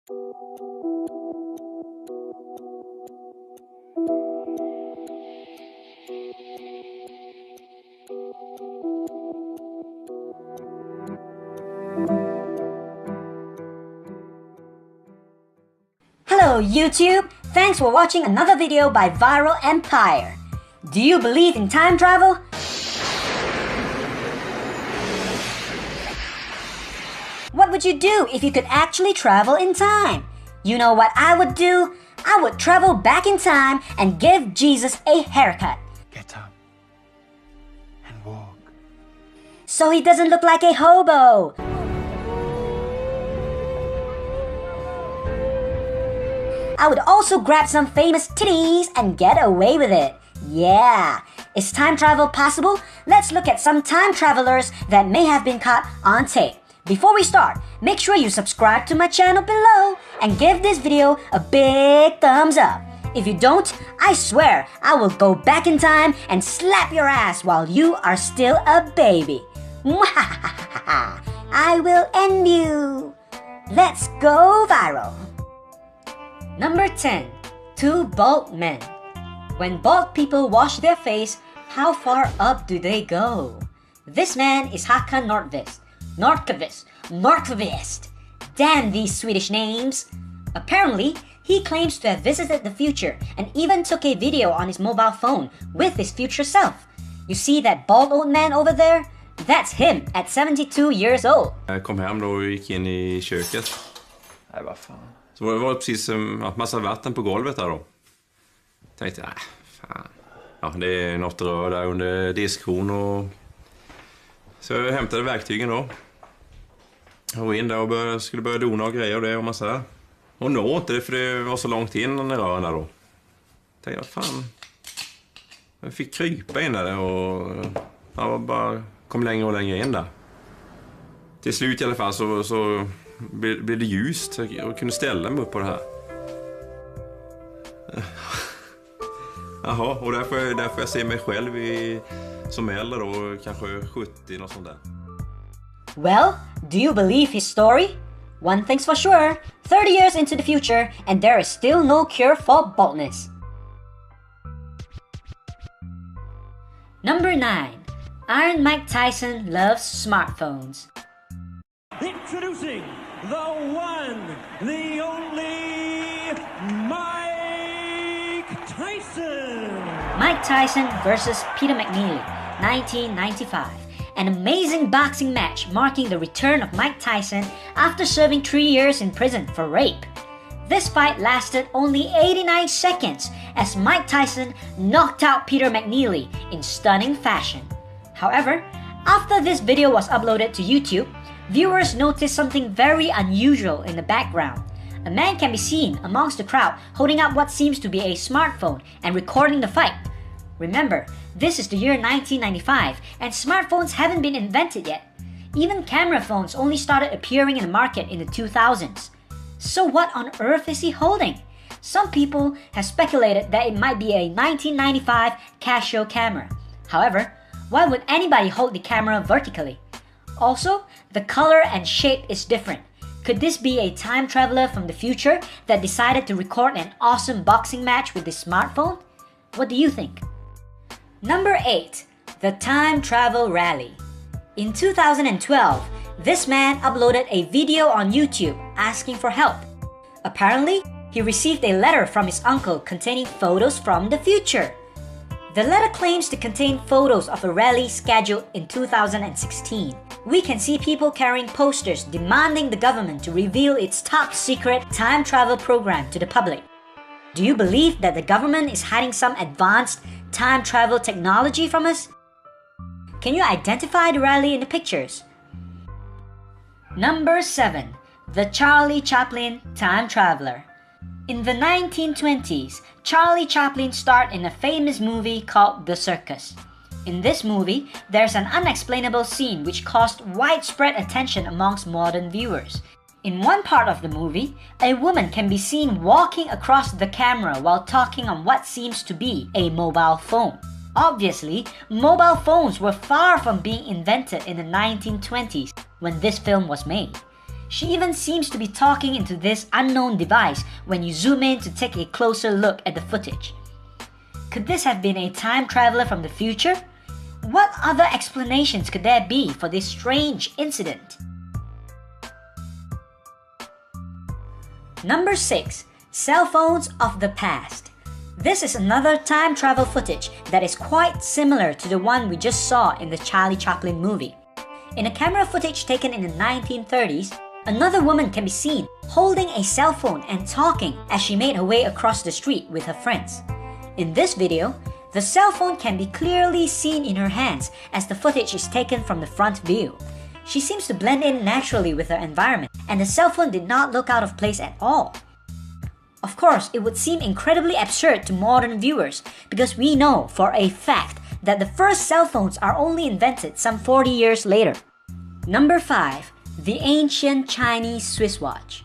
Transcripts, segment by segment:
Hello YouTube! Thanks for watching another video by Viral Empire. Do you believe in time travel? What would you do if you could actually travel in time? You know what I would do? I would travel back in time and give Jesus a haircut. Get up and walk. So he doesn't look like a hobo. I would also grab some famous titties and get away with it. Yeah! Is time travel possible? Let's look at some time travelers that may have been caught on tape. Before we start, make sure you subscribe to my channel below and give this video a big thumbs up. If you don't, I swear I will go back in time and slap your ass while you are still a baby. I will end you. Let's go viral. Number 10. Two bald men. When bald people wash their face, how far up do they go? This man is Håkan Nordqvist. Damn these Swedish names. Apparently, he claims to have visited the future and even took a video on his mobile phone with his future self. You see that bald old man over there? That's him at 72 years old. Jag kom hem då och gick in i köket. Nej, vad fan. Så det var precis en massa vatten på golvet där då. Tänkte, fan. Ja, det är något rör där under diskhon och... Så jag hämtade verktygen då. Och in där och skulle börja dona och grejer och det och massa där. Och nå inte det för det var så långt in i rören där då. Tänkte, vad fan. Jag fick krypa in där och... Jag bara kom längre och längre in där. Till slut i alla fall så blev det ljust. Jag kunde ställa mig upp på det här. Jaha, och där får jag se mig själv som äldre då, kanske 70 och sånt där. Well, do you believe his story? One thing's for sure, 30 years into the future and there is still no cure for baldness. Number 9. Iron Mike Tyson loves smartphones. Introducing the one, the only Mike Tyson. Mike Tyson versus Peter McNeely, 1995. An amazing boxing match marking the return of Mike Tyson after serving 3 years in prison for rape. This fight lasted only 89 seconds as Mike Tyson knocked out Peter McNeely in stunning fashion. However, after this video was uploaded to YouTube, viewers noticed something very unusual in the background. A man can be seen amongst the crowd holding up what seems to be a smartphone and recording the fight. Remember, this is the year 1995 and smartphones haven't been invented yet. Even camera phones only started appearing in the market in the 2000s. So what on earth is he holding? Some people have speculated that it might be a 1995 Casio camera. However, why would anybody hold the camera vertically? Also, the color and shape is different. Could this be a time traveler from the future that decided to record an awesome boxing match with his smartphone? What do you think? Number 8. The Time Travel Rally. In 2012, this man uploaded a video on YouTube asking for help. Apparently, he received a letter from his uncle containing photos from the future. The letter claims to contain photos of a rally scheduled in 2016. We can see people carrying posters demanding the government to reveal its top secret time travel program to the public. Do you believe that the government is hiding some advanced time travel technology from us? Can you identify the rally in the pictures? Number 7. The Charlie Chaplin Time Traveler. In the 1920s, Charlie Chaplin starred in a famous movie called The Circus. In this movie, there's an unexplainable scene which caused widespread attention amongst modern viewers. In one part of the movie, a woman can be seen walking across the camera while talking on what seems to be a mobile phone. Obviously, mobile phones were far from being invented in the 1920s when this film was made. She even seems to be talking into this unknown device when you zoom in to take a closer look at the footage. Could this have been a time traveler from the future? What other explanations could there be for this strange incident? Number 6. Cell phones of the past. This is another time travel footage that is quite similar to the one we just saw in the Charlie Chaplin movie. In a camera footage taken in the 1930s, another woman can be seen holding a cell phone and talking as she made her way across the street with her friends. In this video, the cell phone can be clearly seen in her hands as the footage is taken from the front view. She seems to blend in naturally with her environment, and the cell phone did not look out of place at all. Of course, it would seem incredibly absurd to modern viewers because we know for a fact that the first cell phones are only invented some 40 years later. Number 5. The ancient Chinese Swiss watch.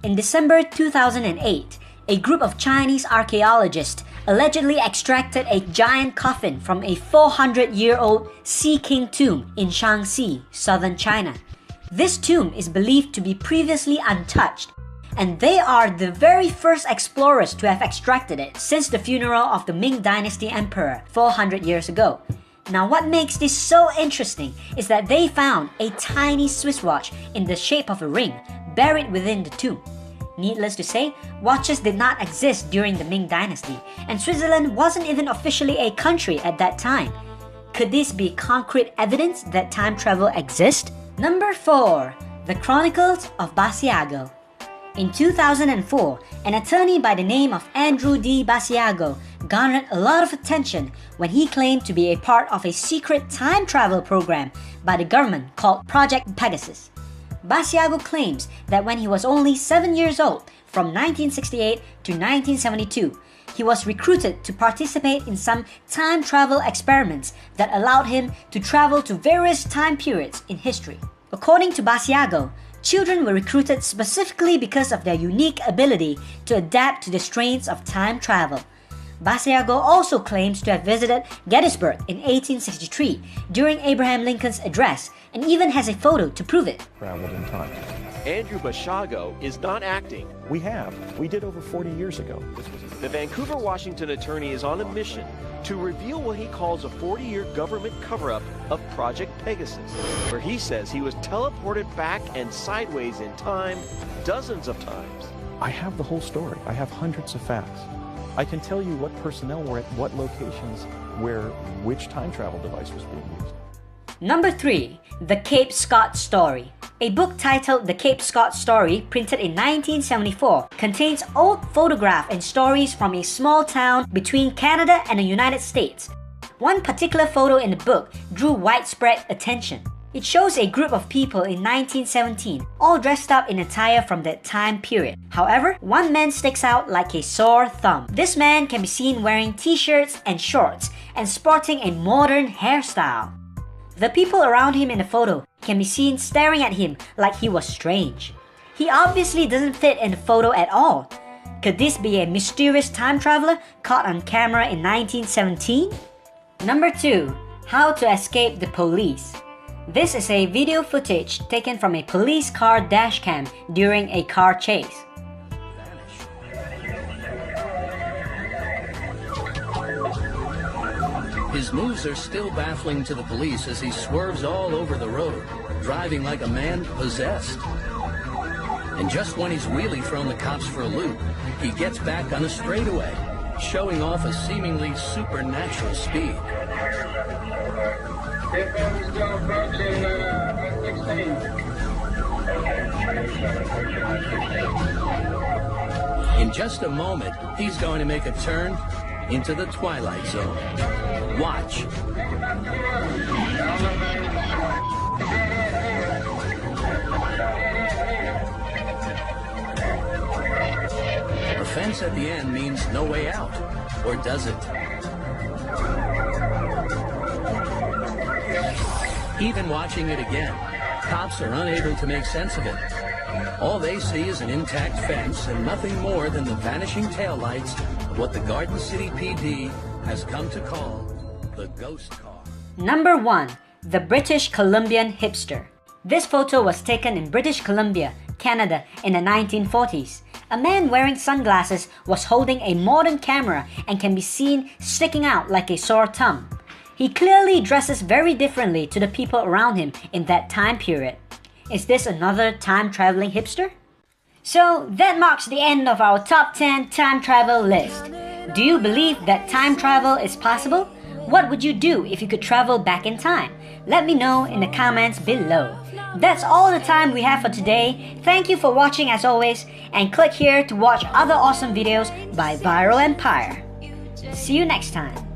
In December 2008, a group of Chinese archaeologists allegedly extracted a giant coffin from a 400-year-old Sea King tomb in Shaanxi, southern China. This tomb is believed to be previously untouched, and they are the very first explorers to have extracted it since the funeral of the Ming Dynasty emperor 400 years ago. Now, what makes this so interesting is that they found a tiny Swiss watch in the shape of a ring buried within the tomb. Needless to say, watches did not exist during the Ming Dynasty, and Switzerland wasn't even officially a country at that time. Could this be concrete evidence that time travel exists? Number 4. The Chronicles of Basiago. In 2004, an attorney by the name of Andrew D. Basiago garnered a lot of attention when he claimed to be a part of a secret time travel program by the government called Project Pegasus. Basiago claims that when he was only 7 years old, from 1968 to 1972, he was recruited to participate in some time travel experiments that allowed him to travel to various time periods in history. According to Basiago, children were recruited specifically because of their unique ability to adapt to the strains of time travel. Basiago also claims to have visited Gettysburg in 1863 during Abraham Lincoln's address, and even has a photo to prove it. Traveled in time. Andrew Basiago is not acting. We have. We did over 40 years ago. The Vancouver, Washington attorney is on a mission to reveal what he calls a 40-year government cover-up of Project Pegasus, where he says he was teleported back and sideways in time dozens of times. I have the whole story. I have hundreds of facts. I can tell you what personnel were at what locations where which time travel device was being used. Number 3. The Cape Scott Story. A book titled The Cape Scott Story, printed in 1974, contains old photographs and stories from a small town between Canada and the United States. One particular photo in the book drew widespread attention. It shows a group of people in 1917, all dressed up in attire from that time period. However, one man sticks out like a sore thumb. This man can be seen wearing t-shirts and shorts and sporting a modern hairstyle. The people around him in the photo can be seen staring at him like he was strange. He obviously doesn't fit in the photo at all. Could this be a mysterious time traveler caught on camera in 1917? Number 2. How to escape the police. This is a video footage taken from a police car dashcam during a car chase. His moves are still baffling to the police as he swerves all over the road, driving like a man possessed. And just when he's really thrown the cops for a loop, he gets back on a straightaway, showing off a seemingly supernatural speed. In just a moment, he's going to make a turn into the Twilight Zone. Watch. A fence at the end means no way out, or does it? Even watching it again, cops are unable to make sense of it. All they see is an intact fence and nothing more than the vanishing taillights of what the Garden City PD has come to call the ghost car. Number 1. The British Columbian Hipster. This photo was taken in British Columbia, Canada in the 1940s. A man wearing sunglasses was holding a modern camera and can be seen sticking out like a sore thumb. He clearly dresses very differently to the people around him in that time period. Is this another time-traveling hipster? So that marks the end of our top 10 time travel list. Do you believe that time travel is possible? What would you do if you could travel back in time? Let me know in the comments below. That's all the time we have for today. Thank you for watching as always, and click here to watch other awesome videos by Viral Empire. See you next time.